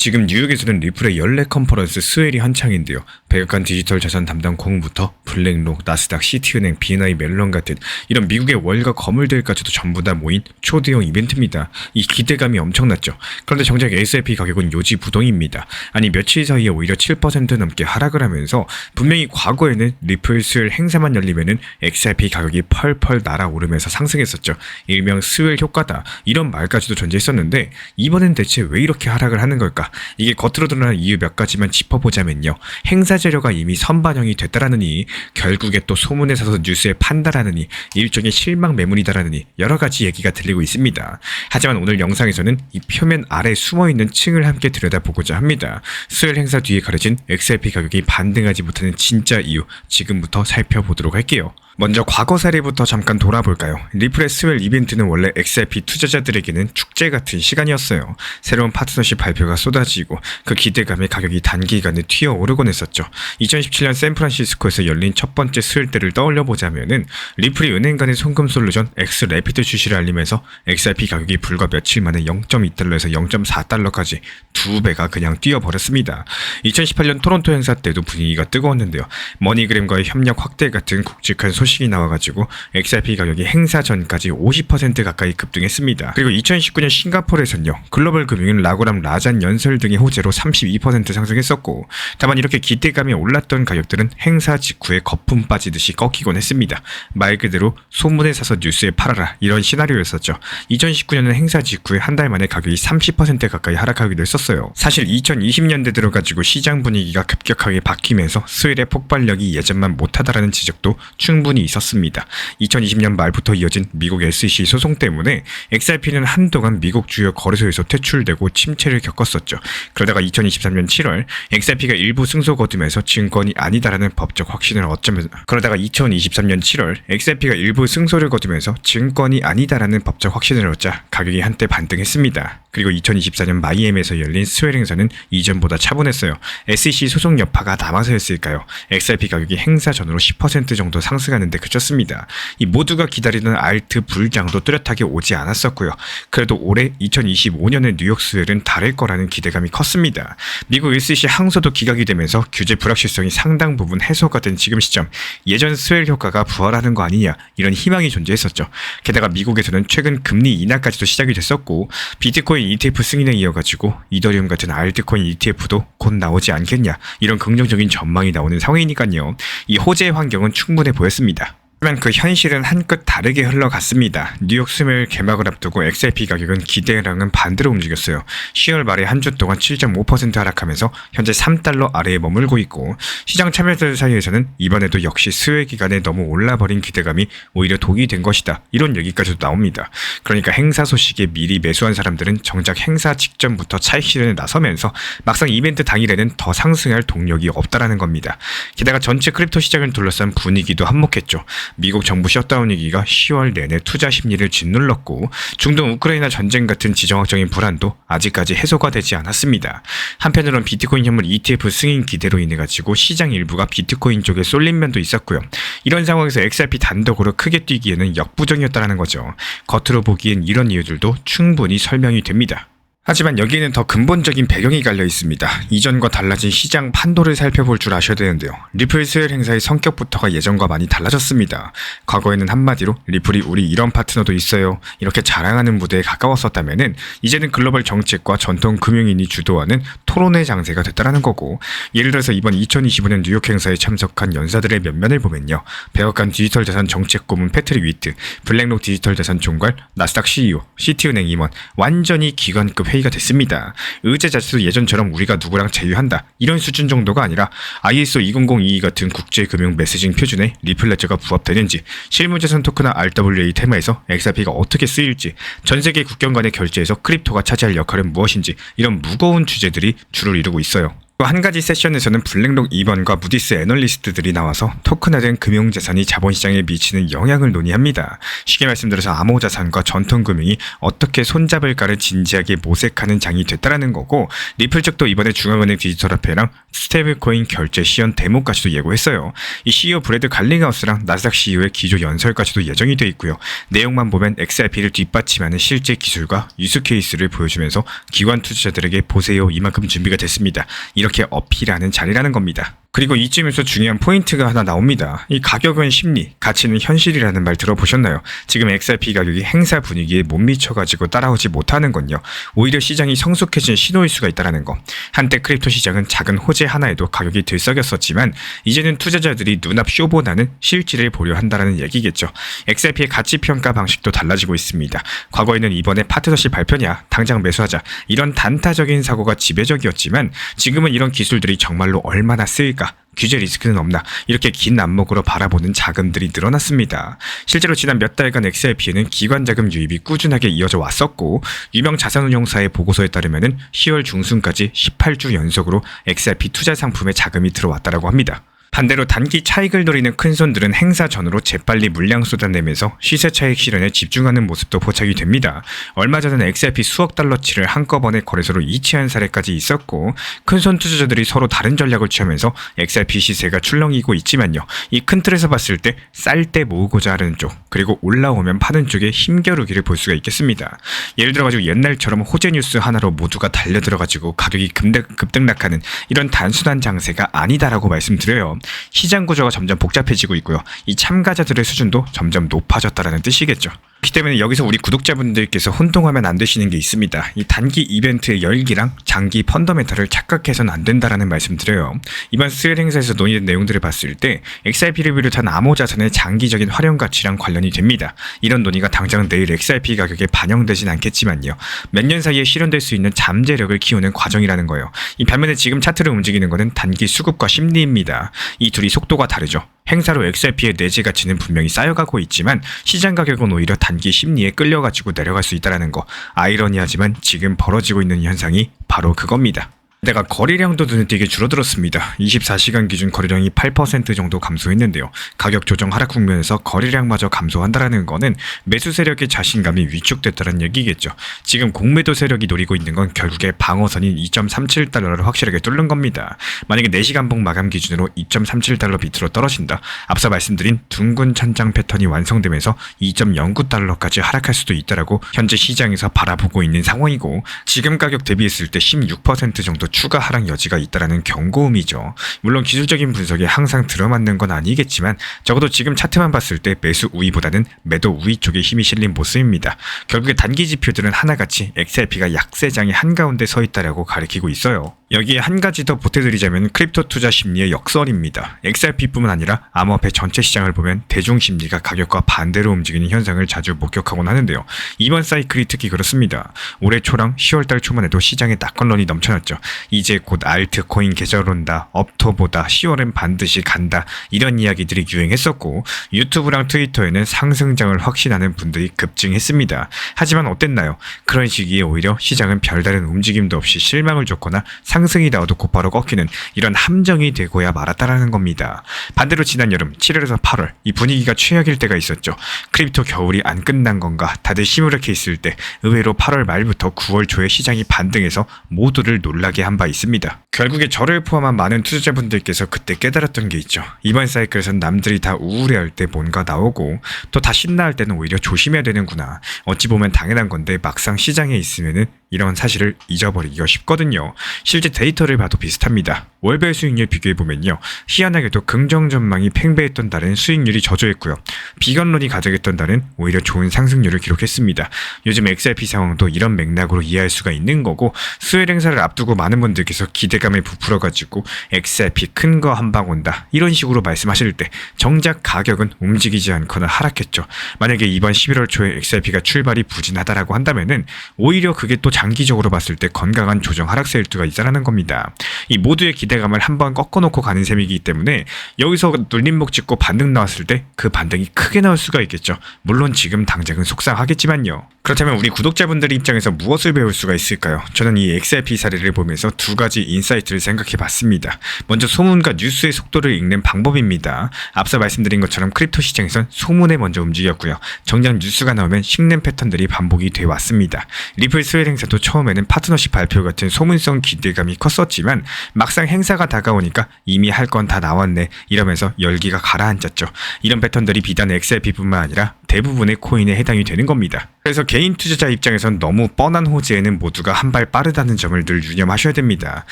지금 뉴욕에서는 리플의 연례 컨퍼런스 스웰이 한창인데요. 백악관 디지털 자산 담당 고문부터 블랙록, 나스닥, 시티은행, B&I 멜론 같은 이런 미국의 월가 거물들까지도 전부 다 모인 초대형 이벤트입니다. 이 기대감이 엄청났죠. 그런데 정작 S&P 가격은 요지부동입니다. 아니 며칠 사이에 오히려 7% 넘게 하락을 하면서 분명히 과거에는 리플 스웰 행사만 열리면은 S&P 가격이 펄펄 날아오르면서 상승했었죠. 일명 스웰 효과다 이런 말까지도 존재했었는데 이번엔 대체 왜 이렇게 하락을 하는 걸까? 이게 겉으로 드러나는 이유 몇 가지만 짚어보자면요. 행사 재료가 이미 선반영이 됐다라느니, 결국에 또 소문에 사서 뉴스에 판다라느니, 일종의 실망 매물이다라느니 여러 가지 얘기가 들리고 있습니다. 하지만 오늘 영상에서는 이 표면 아래 숨어있는 층을 함께 들여다보고자 합니다. 스웰 행사 뒤에 가려진 XRP 가격이 반등하지 못하는 진짜 이유, 지금부터 살펴보도록 할게요. 먼저 과거 사례부터 잠깐 돌아볼까요? 리플의 스웰 이벤트는 원래 XRP 투자자들에게는 축제 같은 시간이었어요. 새로운 파트너십 발표가 쏟아지고 그 기대감에 가격이 단기간에 튀어오르곤 했었죠. 2017년 샌프란시스코에서 열린 첫 번째 스웰 때를 떠올려보자면은 리플이 은행 간의 송금 솔루션 엑스래피드 출시를 알리면서 XRP 가격이 불과 며칠 만에 0.2달러에서 0.4달러까지 2배가 그냥 뛰어버렸습니다. 2018년 토론토 행사 때도 분위기가 뜨거웠는데요. 머니그램과의 협력 확대 같은 굵직한 소식이 나와가지고 XRP 가격이 행사 전까지 50% 가까이 급등했습니다. 그리고 2019년 싱가포르에선요. 글로벌 금융인 라고람 라잔 연설 등의 호재로 32% 상승했었고, 다만 이렇게 기대감이 올랐던 가격들은 행사 직후에 거품 빠지듯이 꺾이곤 했습니다. 말 그대로 소문에 사서 뉴스에 팔아라 이런 시나리오였었죠. 2019년은 행사 직후에 한 달 만에 가격이 30% 가까이 하락하기도 했었어요. 사실 2020년대 들어가지고 시장 분위기가 급격하게 바뀌면서 스웰의 폭발력이 예전만 못하다라는 지적도 충분히 있었습니다. 2020년 말부터 이어진 미국 SEC 소송 때문에 XRP는 한동안 미국 주요 거래소에서 퇴출되고 침체를 겪었었죠. 그러다가 2023년 7월 XRP가 일부 승소 거두면서 증권이 아니다라는 법적 확신을 얻자면서 그러다가 2023년 7월 XRP가 일부 승소를 거두면서 증권이 아니다라는 법적 확신을 얻자 가격이 한때 반등했습니다. 그리고 2024년 마이애미에서 열린 스웰 행사는 이전보다 차분했어요. SEC 소송 여파가 남아서였을까요? XRP 가격이 행사 전으로 10% 정도 상승하는데 그쳤습니다. 이 모두가 기다리는 알트 불장도 뚜렷하게 오지 않았었고요. 그래도 올해 2025년의 뉴욕 스웰은 다를 거라는 기대감이 컸습니다. 미국 SEC 항소도 기각이 되면서 규제 불확실성이 상당 부분 해소가 된 지금 시점, 예전 스웰 효과가 부활하는 거 아니냐 이런 희망이 존재했었죠. 게다가 미국에서는 최근 금리 인하까지도 시작이 됐었고 비트코인 ETF 승인에 이어가지고 이더리움 같은 알트코인 ETF도 곧 나오지 않겠냐 이런 긍정적인 전망이 나오는 상황이니까요. 이 호재의 환경은 충분해 보였습니다. 하지만 그 현실은 한끗 다르게 흘러갔습니다. 뉴욕 스웰 개막을 앞두고 XRP 가격은 기대랑은 반대로 움직였어요. 10월 말에 한 주 동안 7.5% 하락하면서 현재 3달러 아래에 머물고 있고, 시장 참여자들 사이에서는 이번에도 역시 스웰 기간에 너무 올라버린 기대감이 오히려 독이 된 것이다 이런 얘기까지도 나옵니다. 그러니까 행사 소식에 미리 매수한 사람들은 정작 행사 직전부터 차익 실현에 나서면서 막상 이벤트 당일에는 더 상승할 동력이 없다라는 겁니다. 게다가 전체 크립토 시장을 둘러싼 분위기도 한몫했죠. 미국 정부 셧다운 위기가 10월 내내 투자 심리를 짓눌렀고, 중동 우크라이나 전쟁 같은 지정학적인 불안도 아직까지 해소가 되지 않았습니다. 한편으로는 비트코인 현물 ETF 승인 기대로 인해 가지고 시장 일부가 비트코인 쪽에 쏠린 면도 있었고요. 이런 상황에서 XRP 단독으로 크게 뛰기에는 역부정이었다는 거죠. 겉으로 보기엔 이런 이유들도 충분히 설명이 됩니다. 하지만 여기에는 더 근본적인 배경이 깔려 있습니다. 이전과 달라진 시장 판도를 살펴볼 줄 아셔야 되는데요. 리플 스웰 행사의 성격부터가 예전과 많이 달라졌습니다. 과거에는 한마디로 리플이 우리 이런 파트너도 있어요 이렇게 자랑하는 무대에 가까웠었다면은 이제는 글로벌 정책과 전통 금융인이 주도하는 토론회 장세가 됐다라는 거고, 예를 들어서 이번 2025년 뉴욕 행사에 참석한 연사들의 면면을 보면요. 백악관 디지털 자산 정책 고문 패트릭 위트, 블랙록 디지털 자산 총괄, 나스닥 CEO, 시티은행 임원, 완전히 기관급 회의가 됐습니다. 의제 자체도 예전처럼 우리가 누구랑 제휴한다 이런 수준 정도가 아니라 ISO 20022 같은 국제금융 메시징 표준에 리플 레저가 부합되는지, 실무자산 토크나 RWA 테마에서 XRP가 어떻게 쓰일지, 전세계 국경 간의 결제에서 크립토가 차지할 역할은 무엇인지 이런 무거운 주제들이 주를 이루고 있어요. 또 한 가지 세션에서는 블랙록 2번과 무디스 애널리스트들이 나와서 토큰화된 금융자산이 자본시장에 미치는 영향을 논의합니다. 쉽게 말씀드려서 암호자산과 전통금융이 어떻게 손잡을까를 진지하게 모색하는 장이 됐다라는 거고, 리플 측도 이번에 중앙은행 디지털화폐랑 스테이블코인 결제 시연 데모까지도 예고했어요. 이 CEO 브래드 갈링하우스랑 나스닥 CEO의 기조 연설까지도 예정이 돼 있고요. 내용만 보면 XRP를 뒷받침하는 실제 기술과 유스 케이스를 보여주면서 기관 투자자들에게 보세요, 이만큼 준비가 됐습니다, 이렇게 어필하는 자리라는 겁니다. 그리고 이쯤에서 중요한 포인트가 하나 나옵니다. 이 가격은 심리, 가치는 현실이라는 말 들어보셨나요? 지금 XRP 가격이 행사 분위기에 못 미쳐가지고 따라오지 못하는 건요, 오히려 시장이 성숙해진 신호일 수가 있다는 거. 한때 크립토 시장은 작은 호재 하나에도 가격이 들썩였었지만 이제는 투자자들이 눈앞 쇼보다는 실질을 보려 한다는 얘기겠죠. XRP의 가치 평가 방식도 달라지고 있습니다. 과거에는 이번에 파트너십 발표냐, 당장 매수하자, 이런 단타적인 사고가 지배적이었지만 지금은 이런 기술들이 정말로 얼마나 쓰일까, 규제 리스크는 없나, 이렇게 긴 안목으로 바라보는 자금들이 늘어났습니다. 실제로 지난 몇 달간 XRP에는 기관 자금 유입이 꾸준하게 이어져 왔었고, 유명 자산운용사의 보고서에 따르면 10월 중순까지 18주 연속으로 XRP 투자 상품에 자금이 들어왔다고 합니다. 반대로 단기 차익을 노리는 큰손들은 행사 전후로 재빨리 물량 쏟아내면서 시세 차익 실현에 집중하는 모습도 포착이 됩니다. 얼마 전에는 XRP 수억 달러치를 한꺼번에 거래소로 이체한 사례까지 있었고, 큰손 투자자들이 서로 다른 전략을 취하면서 XRP 시세가 출렁이고 있지만요, 이 큰 틀에서 봤을 때 쌀 때 모으고자 하는 쪽, 그리고 올라오면 파는 쪽의 힘겨루기를 볼 수가 있겠습니다. 예를 들어가지고 옛날처럼 호재 뉴스 하나로 모두가 달려들어가지고 가격이 급등락하는 이런 단순한 장세가 아니다라고 말씀드려요. 시장 구조가 점점 복잡해지고 있고요, 이 참가자들의 수준도 점점 높아졌다라는 뜻이겠죠. 그렇기 때문에 여기서 우리 구독자분들께서 혼동하면 안 되시는 게 있습니다. 이 단기 이벤트의 열기랑 장기 펀더멘탈을 착각해서는 안 된다라는 말씀 드려요. 이번 스웰 행사에서 논의된 내용들을 봤을 때 XRP를 비롯한 암호자산의 장기적인 활용 가치랑 관련이 됩니다. 이런 논의가 당장 내일 XRP 가격에 반영되진 않겠지만요, 몇 년 사이에 실현될 수 있는 잠재력을 키우는 과정이라는 거예요. 이 반면에 지금 차트를 움직이는 것은 단기 수급과 심리입니다. 이 둘이 속도가 다르죠. 행사로 XRP의 내재 가치는 분명히 쌓여가고 있지만 시장 가격은 오히려 단기 심리에 끌려가지고 내려갈 수 있다는 거. 아이러니하지만 지금 벌어지고 있는 현상이 바로 그겁니다. 내가 거래량도 눈에 띄게 줄어들었습니다. 24시간 기준 거래량이 8% 정도 감소했는데요. 가격 조정 하락 국면에서 거래량마저 감소한다는 거는 매수 세력의 자신감이 위축됐다는 얘기겠죠. 지금 공매도 세력이 노리고 있는 건 결국에 방어선인 2.37달러를 확실하게 뚫는 겁니다. 만약에 4시간봉 마감 기준으로 2.37달러 밑으로 떨어진다, 앞서 말씀드린 둥근 천장 패턴이 완성되면서 2.09달러까지 하락할 수도 있다라고 현재 시장에서 바라보고 있는 상황이고, 지금 가격 대비했을 때 16% 정도 추가 하락 여지가 있다라는 경고음이죠. 물론 기술적인 분석에 항상 들어맞는 건 아니겠지만 적어도 지금 차트만 봤을 때 매수 우위보다는 매도 우위 쪽에 힘이 실린 모습입니다. 결국에 단기 지표들은 하나같이 XRP가 약세장의 한가운데 서 있다라고 가리키고 있어요. 여기에 한 가지 더 보태드리자면 크립토 투자 심리의 역설입니다. XRP뿐만 아니라 암호화폐 전체 시장을 보면 대중 심리가 가격과 반대로 움직이는 현상을 자주 목격하곤 하는데요. 이번 사이클이 특히 그렇습니다. 올해 초랑 10월달 초만 해도 시장에 낙관론이 넘쳐났죠. 이제 곧 알트코인 계절 온다, 업토보다 10월엔 반드시 간다, 이런 이야기들이 유행했었고, 유튜브랑 트위터에는 상승장을 확신하는 분들이 급증했습니다. 하지만 어땠나요? 그런 시기에 오히려 시장은 별다른 움직임도 없이 실망을 줬거나 상승이 나와도 곧바로 꺾이는 이런 함정이 되고야 말았다라는 겁니다. 반대로 지난 여름 7월에서 8월 이 분위기가 최악일 때가 있었죠. 크립토 겨울이 안 끝난 건가 다들 시무룩해 있을 때 의외로 8월 말부터 9월 초에 시장이 반등해서 모두를 놀라게 한 바 있습니다. 결국에 저를 포함한 많은 투자자분들께서 그때 깨달았던 게 있죠. 이번 사이클에선 남들이 다 우울해할 때 뭔가 나오고 또 다 신나할 때는 오히려 조심해야 되는구나. 어찌 보면 당연한 건데 막상 시장에 있으면은 이런 사실을 잊어버리기가 쉽거든요. 실제 데이터를 봐도 비슷합니다. 월별 수익률 비교해보면요. 희한하게도 긍정 전망이 팽배했던 달은 수익률이 저조했고요. 비관론이 가득했던 달은 오히려 좋은 상승률을 기록했습니다. 요즘 XRP 상황도 이런 맥락으로 이해할 수가 있는 거고, 수요일 행사를 앞두고 많은 분들께서 기대감에 부풀어가지고 XRP 큰 거 한 방 온다 이런 식으로 말씀하실 때 정작 가격은 움직이지 않거나 하락했죠. 만약에 이번 11월 초에 XRP가 출발이 부진하다라고 한다면은 오히려 그게 또 장기적으로 봤을 때 건강한 조정 하락세 일두가 있다라는 겁니다. 이 모두의 기대감을 한번 꺾어놓고 가는 셈이기 때문에 여기서 눌림목 찍고 반등 나왔을 때 그 반등이 크게 나올 수가 있겠죠. 물론 지금 당장은 속상하겠지만요. 그렇다면 우리 구독자분들 입장에서 무엇을 배울 수가 있을까요? 저는 이 XRP 사례를 보면서 두 가지 인사이트를 생각해 봤습니다. 먼저 소문과 뉴스의 속도를 읽는 방법입니다. 앞서 말씀드린 것처럼 크립토 시장에선 소문에 먼저 움직였고요. 정작 뉴스가 나오면 식는 패턴들이 반복이 돼 왔습니다. 리플 수요일 행사도 처음에는 파트너십 발표 같은 소문성 기대감이 컸었지만 막상 행사가 다가오니까 이미 할 건 다 나왔네 이러면서 열기가 가라앉았죠. 이런 패턴들이 비단 XRP뿐만 아니라 대부분의 코인에 해당이 되는 겁니다. 그래서 개인 투자자 입장에선 너무 뻔한 호재에는 모두가 한 발 빠르다는 점을 늘 유념하셔야 됩니다.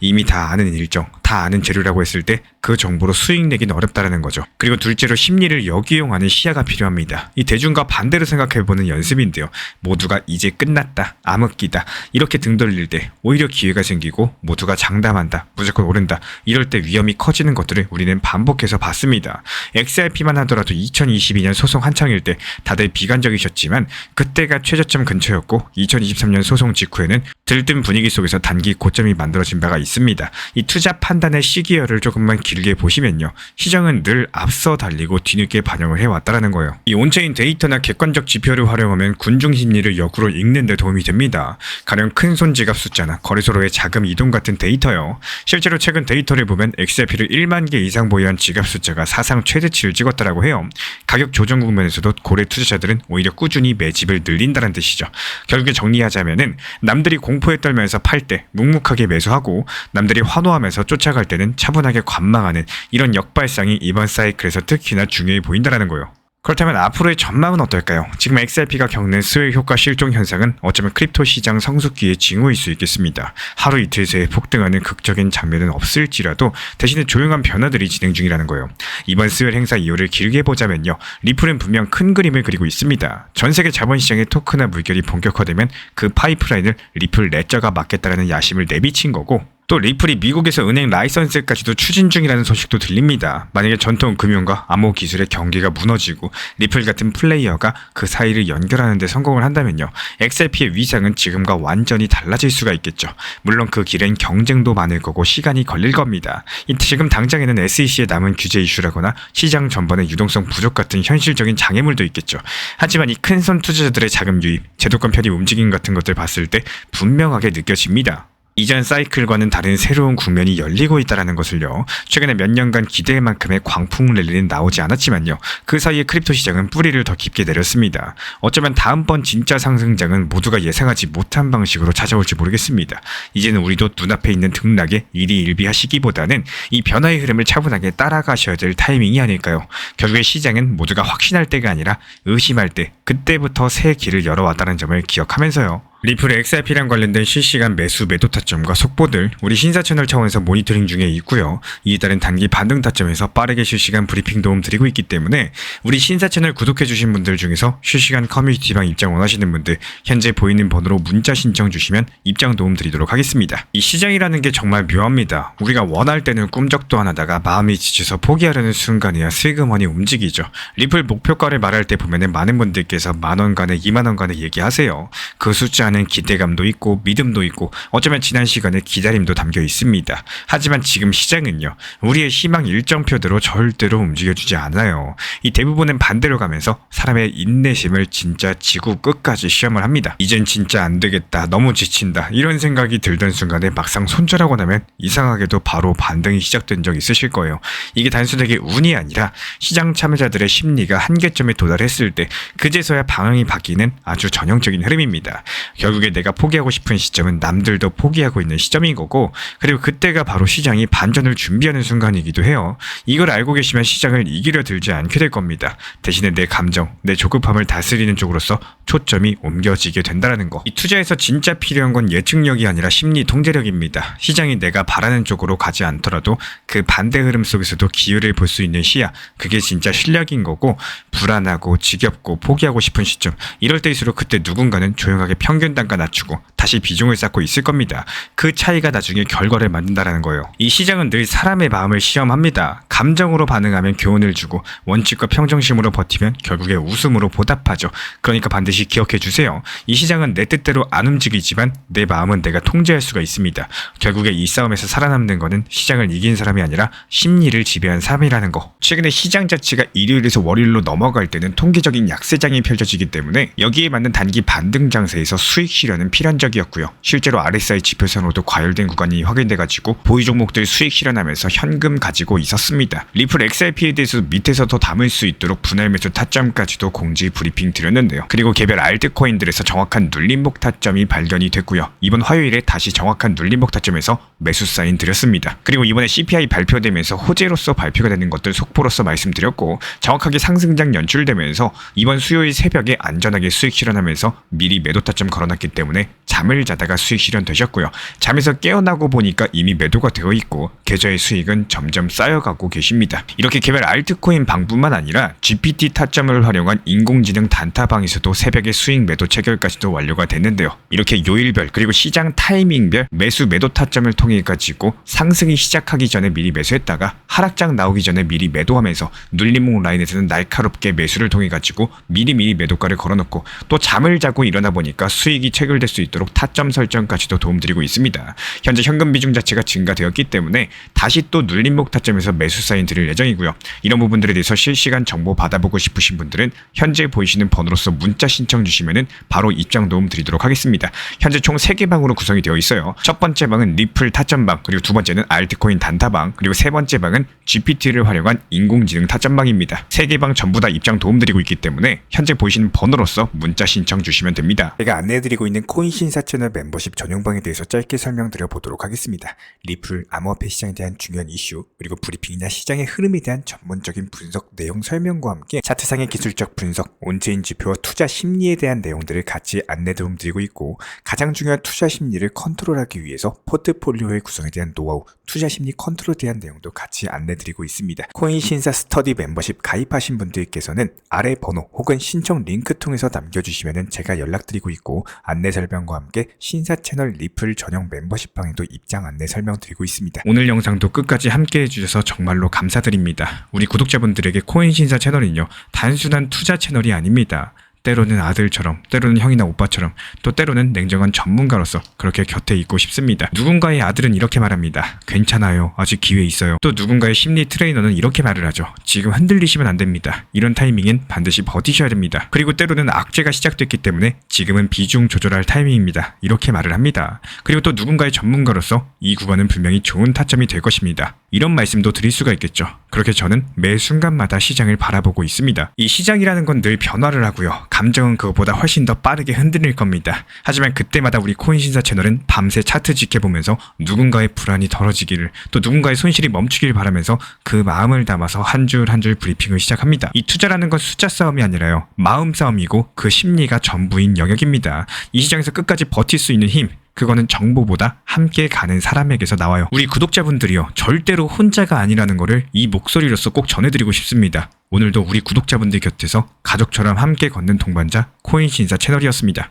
이미 다 아는 일정, 다 아는 재료라고 했을 때 그 정보로 수익 내긴 어렵다는 거죠. 그리고 둘째로 심리를 역이용하는 시야가 필요합니다. 이 대중과 반대로 생각해보는 연습인데요. 모두가 이제 끝났다, 암흑기다 이렇게 등 돌릴 때 오히려 기회가 생기고 모두가 장담한다, 무조건 오른다 이럴 때 위험이 커지는 것들을 우리는 반복해서 봤습니다. XRP만 하더라도 2022년 소송 한창일 때 다들 비관적이셨지만 그때가 최저점 근처였고 2023년 소송 직후에는 들뜬 분위기 속에서 단기 고점이 만들어진 바가 있습니다. 이 투자 판단의 시기열을 조금만 길게 보시면요. 시장은 늘 앞서 달리고 뒤늦게 반영을 해왔다는 거예요. 이 온체인 데이터나 객관적 지표를 활용하면 군중 심리를 역으로 읽는 데 도움이 됩니다. 가령 큰 손 지갑 숫자나 거래소로의 자금 이동 같은 데이터요. 실제로 최근 데이터를 보면 XRP를 1만 개 이상 보유한 지갑 숫자가 사상 최대치를 찍었다라고 해요. 가격 조정 국면에서도 고래 투자자들은 오히려 꾸준히 매집을 늘린다는 뜻이죠. 결국에 정리하자면은 남들이 공포에 떨면서 팔 때 묵묵하게 매수하고 남들이 환호하면서 쫓아갈 때는 차분하게 관망하는 이런 역발상이 이번 사이클에서 특히나 중요해 보인다는 거예요. 그렇다면 앞으로의 전망은 어떨까요? 지금 XRP가 겪는 수익 효과 실종 현상은 어쩌면 크립토 시장 성숙기의 징후일 수 있겠습니다. 하루 이틀 새에 폭등하는 극적인 장면은 없을지라도 대신에 조용한 변화들이 진행 중이라는 거예요. 이번 수요일 행사 이유를 길게 보자면요. 리플은 분명 큰 그림을 그리고 있습니다. 전 세계 자본시장의 토크나 물결이 본격화되면 그 파이프라인을 리플 레저가 맡겠다라는 야심을 내비친 거고 또 리플이 미국에서 은행 라이선스까지도 추진 중이라는 소식도 들립니다. 만약에 전통 금융과 암호 기술의 경계가 무너지고 리플 같은 플레이어가 그 사이를 연결하는 데 성공을 한다면요. XRP의 위상은 지금과 완전히 달라질 수가 있겠죠. 물론 그 길엔 경쟁도 많을 거고 시간이 걸릴 겁니다. 지금 당장에는 SEC의 남은 규제 이슈라거나 시장 전반의 유동성 부족 같은 현실적인 장애물도 있겠죠. 하지만 이 큰손 투자자들의 자금 유입, 제도권 편입 움직임 같은 것들 봤을 때 분명하게 느껴집니다. 이전 사이클과는 다른 새로운 국면이 열리고 있다는 것을요. 최근에 몇 년간 기대할 만큼의 광풍 랠리는 나오지 않았지만요. 그 사이에 크립토 시장은 뿌리를 더 깊게 내렸습니다. 어쩌면 다음번 진짜 상승장은 모두가 예상하지 못한 방식으로 찾아올지 모르겠습니다. 이제는 우리도 눈앞에 있는 등락에 일희일비하시기보다는 이 변화의 흐름을 차분하게 따라가셔야 될 타이밍이 아닐까요? 결국에 시장은 모두가 확신할 때가 아니라 의심할 때, 그때부터 새 길을 열어왔다는 점을 기억하면서요. 리플의 XRP랑 관련된 실시간 매수 매도 타점과 속보들 우리 신사 채널 차원에서 모니터링 중에 있고요. 이에 따른 단기 반등 타점에서 빠르게 실시간 브리핑 도움 드리고 있기 때문에 우리 신사 채널 구독해주신 분들 중에서 실시간 커뮤니티방 입장 원하시는 분들 현재 보이는 번호로 문자 신청 주시면 입장 도움 드리도록 하겠습니다. 이 시장이라는 게 정말 묘합니다. 우리가 원할 때는 꿈쩍도 안 하다가 마음이 지쳐서 포기하려는 순간에야 슬그머니 움직이죠. 리플 목표가를 말할 때 보면은 많은 분들께서 10,000원 간에 20,000원 간에 얘기하세요. 그 숫자 는 기대감도 있고 믿음도 있고 어쩌면 지난 시간에 기다림도 담겨 있습니다. 하지만 지금 시장은요. 우리의 희망 일정표대로 절대로 움직여주지 않아요. 이 대부분은 반대로 가면서 사람의 인내심을 진짜 지구 끝까지 시험을 합니다. 이젠 진짜 안 되겠다. 너무 지친다. 이런 생각이 들던 순간에 막상 손절하고 나면 이상하게도 바로 반등이 시작된 적 있으실 거예요. 이게 단순하게 운이 아니라 시장 참여자들의 심리가 한계점에 도달했을 때 그제서야 방향이 바뀌는 아주 전형적인 흐름입니다. 결국에 내가 포기하고 싶은 시점은 남들도 포기하고 있는 시점인 거고 그리고 그때가 바로 시장이 반전을 준비하는 순간이기도 해요. 이걸 알고 계시면 시장을 이기려 들지 않게 될 겁니다. 대신에 내 감정, 내 조급함을 다스리는 쪽으로서 초점이 옮겨지게 된다는 거. 이 투자에서 진짜 필요한 건 예측력이 아니라 심리 통제력입니다. 시장이 내가 바라는 쪽으로 가지 않더라도 그 반대 흐름 속에서도 기회를 볼 수 있는 시야, 그게 진짜 실력인 거고 불안하고 지겹고 포기하고 싶은 시점, 이럴 때일수록 그때 누군가는 조용하게 편견 평균 단가 낮추고 다시 비중을 쌓고 있을 겁니다. 그 차이가 나중에 결과를 만든다라는 거예요. 이 시장은 늘 사람의 마음을 시험합니다. 감정으로 반응하면 교훈을 주고 원칙과 평정심으로 버티면 결국에 웃음으로 보답하죠. 그러니까 반드시 기억해 주세요. 이 시장은 내 뜻대로 안 움직이지만 내 마음은 내가 통제할 수가 있습니다. 결국에 이 싸움에서 살아남는 거는 시장을 이긴 사람이 아니라 심리를 지배한 사람이라는 거. 최근에 시장 자체가 일요일에서 월요일로 넘어갈 때는 통계적인 약세장이 펼쳐지기 때문에 여기에 맞는 단기 반등 장세에서 수익 실현은 필연적이었고요. 실제로 RSI 지표선으로도 과열된 구간이 확인돼가지고 보유 종목들 수익 실현하면서 현금 가지고 있었습니다. 리플 XRP에 대해서 밑에서 더 담을 수 있도록 분할 매수 타점까지도 공지 브리핑 드렸는데요. 그리고 개별 알트코인들에서 정확한 눌림목 타점이 발견이 됐고요. 이번 화요일에 다시 정확한 눌림목 타점에서 매수 사인 드렸습니다. 그리고 이번에 CPI 발표되면서 호재로서 발표가 되는 것들 속보로서 말씀드렸고 정확하게 상승장 연출되면서 이번 수요일 새벽에 안전하게 수익 실현하면서 미리 매도 타점 걸어놨기 때문에 잠을 자다가 수익 실현되셨고요. 잠에서 깨어나고 보니까 이미 매도가 되어 있고 계좌의 수익은 점점 쌓여가고 계십니다. 이렇게 개별 알트코인 방뿐만 아니라 GPT 타점을 활용한 인공지능 단타방에서도 새벽에 수익 매도 체결까지도 완료가 됐는데요. 이렇게 요일별 그리고 시장 타이밍별 매수 매도 타점을 통해 가지고 상승이 시작하기 전에 미리 매수했다가 하락장 나오기 전에 미리 매도하면서 눌림목 라인에서는 날카롭게 매수를 통해 가지고 미리미리 매도가를 걸어놓고 또 잠을 자고 일어나 보니까 수익이 체결될 수 있도록 타점 설정까지도 도움드리고 있습니다. 현재 현금 비중 자체가 증가되었기 때문에 다시 또 눌림목 타점에서 매수 사인 드릴 예정이고요. 이런 부분들에 대해서 실시간 정보 받아보고 싶으신 분들은 현재 보이시는 번호로서 문자 신청 주시면은 바로 입장 도움 드리도록 하겠습니다. 현재 총 3개 방으로 구성이 되어 있어요. 첫 번째 방은 리플 타점방, 그리고 두 번째는 알트코인 단타방, 그리고 세 번째 방은 GPT를 활용한 인공지능 타점방입니다. 3개 방 전부 다 입장 도움 드리고 있기 때문에 현재 보이시는 번호로서 문자 신청 주시면 됩니다. 제가 안내해드리고 있는 코인 신사 채널 멤버십 전용방에 대해서 짧게 설명드려 보도록 하겠습니다. 리플 암호화폐 시장에 대한 중요한 이슈, 그리고 브리핑이나 시장의 흐름에 대한 전문적인 분석 내용 설명과 함께 차트상의 기술적 분석, 온체인 지표와 투자 심리에 대한 내용들을 같이 안내 도움 드리고 있고 가장 중요한 투자 심리를 컨트롤하기 위해서 포트폴리오의 구성에 대한 노하우, 투자 심리 컨트롤에 대한 내용도 같이 안내 드리고 있습니다. 코인 신사 스터디 멤버십 가입하신 분들께서는 아래 번호 혹은 신청 링크 통해서 남겨주시면 제가 연락드리고 있고 안내 설명과 함께 신사 채널 리플 전용 멤버십 방에도 입장 안내 설명드리고 있습니다. 오늘 영상도 끝까지 함께 해주셔서 정말로 감사드립니다. 우리 구독자분들에게 코인 신사 채널은요 단순한 투자 채널이 아닙니다. 때로는 아들처럼, 때로는 형이나 오빠처럼, 또 때로는 냉정한 전문가로서 그렇게 곁에 있고 싶습니다. 누군가의 아들은 이렇게 말합니다. 괜찮아요. 아직 기회 있어요. 또 누군가의 심리 트레이너는 이렇게 말을 하죠. 지금 흔들리시면 안 됩니다. 이런 타이밍엔 반드시 버티셔야 됩니다. 그리고 때로는 악재가 시작됐기 때문에 지금은 비중 조절할 타이밍입니다. 이렇게 말을 합니다. 그리고 또 누군가의 전문가로서 이 구간은 분명히 좋은 타점이 될 것입니다. 이런 말씀도 드릴 수가 있겠죠. 그렇게 저는 매 순간마다 시장을 바라보고 있습니다. 이 시장이라는 건 늘 변화를 하고요. 감정은 그것보다 훨씬 더 빠르게 흔들릴 겁니다. 하지만 그때마다 우리 코인신사 채널은 밤새 차트 지켜보면서 누군가의 불안이 덜어지기를, 또 누군가의 손실이 멈추길 바라면서 그 마음을 담아서 한 줄 한 줄 브리핑을 시작합니다. 이 투자라는 건 숫자 싸움이 아니라요. 마음 싸움이고 그 심리가 전부인 영역입니다. 이 시장에서 끝까지 버틸 수 있는 힘, 그거는 정보보다 함께 가는 사람에게서 나와요. 우리 구독자분들이요, 절대로 혼자가 아니라는 거를 이 목소리로서 꼭 전해드리고 싶습니다. 오늘도 우리 구독자분들 곁에서 가족처럼 함께 걷는 동반자 코인신사 채널이었습니다.